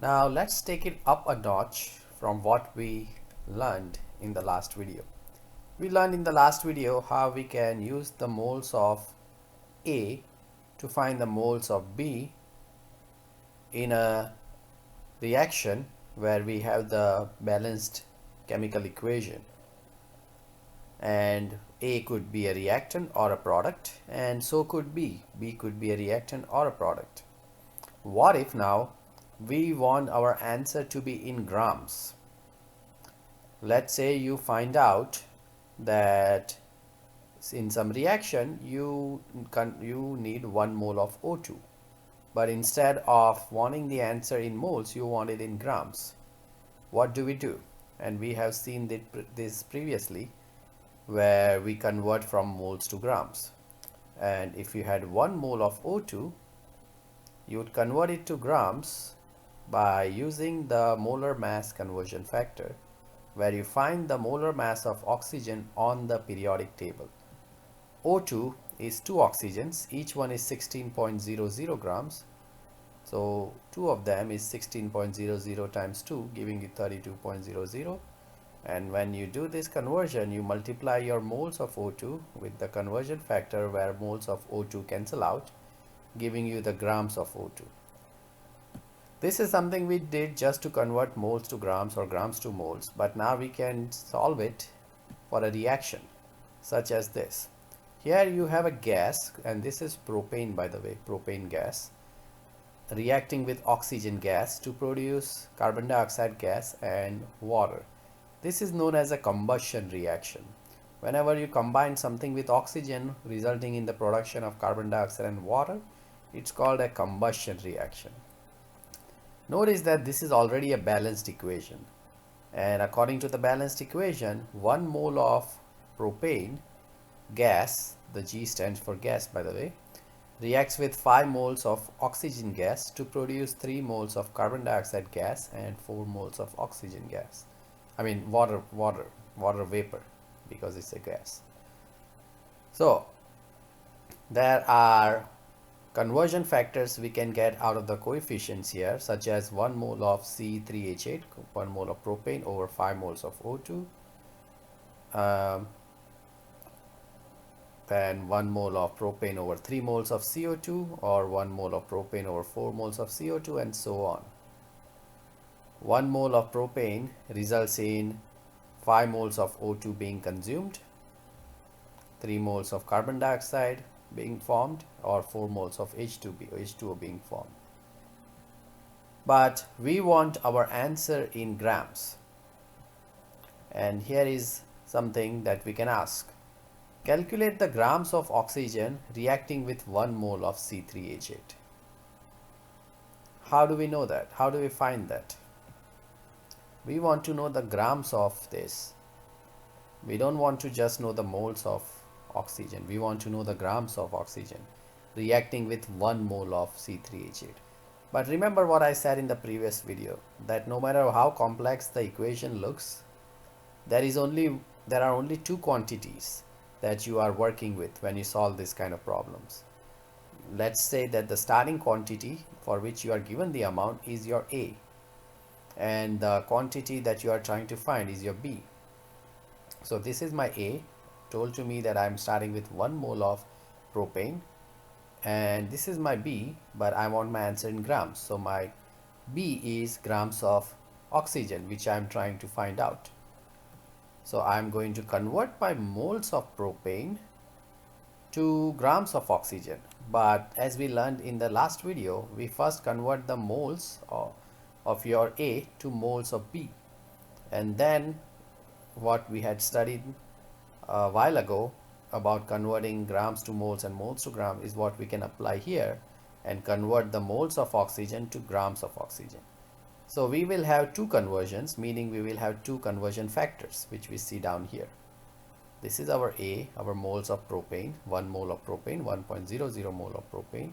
Now let's take it up a notch from what we learned in the last video. We learned in the last video how we can use the moles of A to find the moles of B in a reaction where we have the balanced chemical equation, and A could be a reactant or a product, and so could B. B could be a reactant or a product. What if now we want our answer to be in grams? Let's say you find out that in some reaction you need 1 mole of O2, but instead of wanting the answer in moles you want it in grams. What do we do? And we have seen this previously, where we convert from moles to grams. And if you had 1 mole of O2, you would convert it to grams by using the molar mass conversion factor, where you find the molar mass of oxygen on the periodic table. O2 is 2 oxygens, each one is 16.00 grams. So 2 of them is 16.00 times 2, giving you 32.00. And when you do this conversion, you multiply your moles of O2 with the conversion factor where moles of O2 cancel out, giving you the grams of O2. This is something we did just to convert moles to grams or grams to moles, but now we can solve it for a reaction such as this. Here you have a gas, and this is propane, by the way, propane gas, reacting with oxygen gas to produce carbon dioxide gas and water. This is known as a combustion reaction. Whenever you combine something with oxygen resulting in the production of carbon dioxide and water, it's called a combustion reaction. Notice that this is already a balanced equation, and according to the balanced equation, 1 mole of propane gas, the G stands for gas by the way, reacts with 5 moles of oxygen gas to produce 3 moles of carbon dioxide gas and 4 moles of oxygen gas. I mean water vapor, because it's a gas. So there are conversion factors we can get out of the coefficients here, such as 1 mole of C3H8, 1 mole of propane over 5 moles of O2, then 1 mole of propane over 3 moles of CO2, or 1 mole of propane over 4 moles of CO2, and so on. 1 mole of propane results in 5 moles of O2 being consumed, 3 moles of carbon dioxide being formed, or 4 moles of H2O being formed. But we want our answer in grams, and here is something that we can ask. Calculate the grams of oxygen reacting with 1 mole of C3H8. How do we know that? How do we find that? We want to know the grams of this. We don't want to just know the moles of oxygen. We want to know the grams of oxygen reacting with 1 mole of C3H8. But remember what I said in the previous video, that no matter how complex the equation looks, there are only 2 quantities that you are working with when you solve this kind of problems. Let's say that the starting quantity for which you are given the amount is your A, and the quantity that you are trying to find is your B. So this is my A, told to me that I'm starting with 1 mole of propane, and this is my B, but I want my answer in grams. So my B is grams of oxygen, which I'm trying to find out. So I'm going to convert my moles of propane to grams of oxygen. But as we learned in the last video, we first convert the moles of your A to moles of B. And then what we had studied a while ago about converting grams to moles and moles to grams is what we can apply here and convert the moles of oxygen to grams of oxygen. So we will have 2 conversions, meaning we will have 2 conversion factors, which we see down here. This is our A, our moles of propane, 1 mole of propane, 1.00 mole of propane,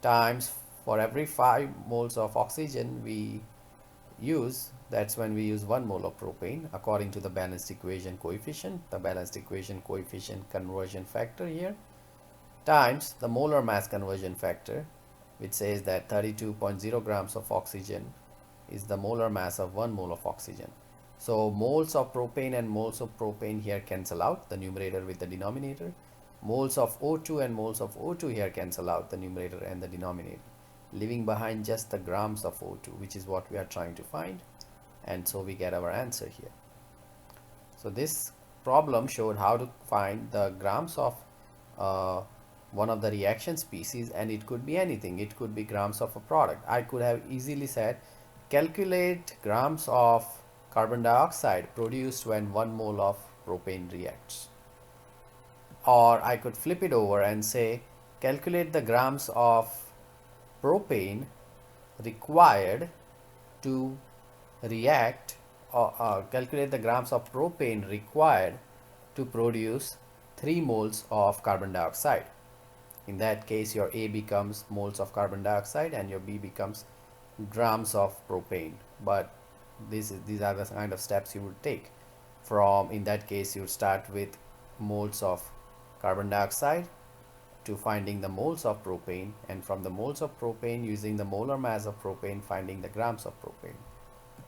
times for every 5 moles of oxygen we use, that's when we use 1 mole of propane according to the balanced equation coefficient, the balanced equation coefficient conversion factor here, times the molar mass conversion factor, which says that 32.0 grams of oxygen is the molar mass of 1 mole of oxygen. So moles of propane and moles of propane here cancel out, the numerator with the denominator. Moles of O2 and moles of O2 here cancel out, the numerator and the denominator, leaving behind just the grams of O2, which is what we are trying to find. And so we get our answer here. So this problem showed how to find the grams of one of the reaction species, and it could be anything. It could be grams of a product. I could have easily said calculate grams of carbon dioxide produced when 1 mole of propane reacts. Or I could flip it over and say calculate the grams of propane required to react, or calculate the grams of propane required to produce 3 moles of carbon dioxide. In that case, your A becomes moles of carbon dioxide and your B becomes grams of propane. But these are the kind of steps you would take. In that case, you would start with moles of carbon dioxide to finding the moles of propane, and from the moles of propane, using the molar mass of propane, finding the grams of propane.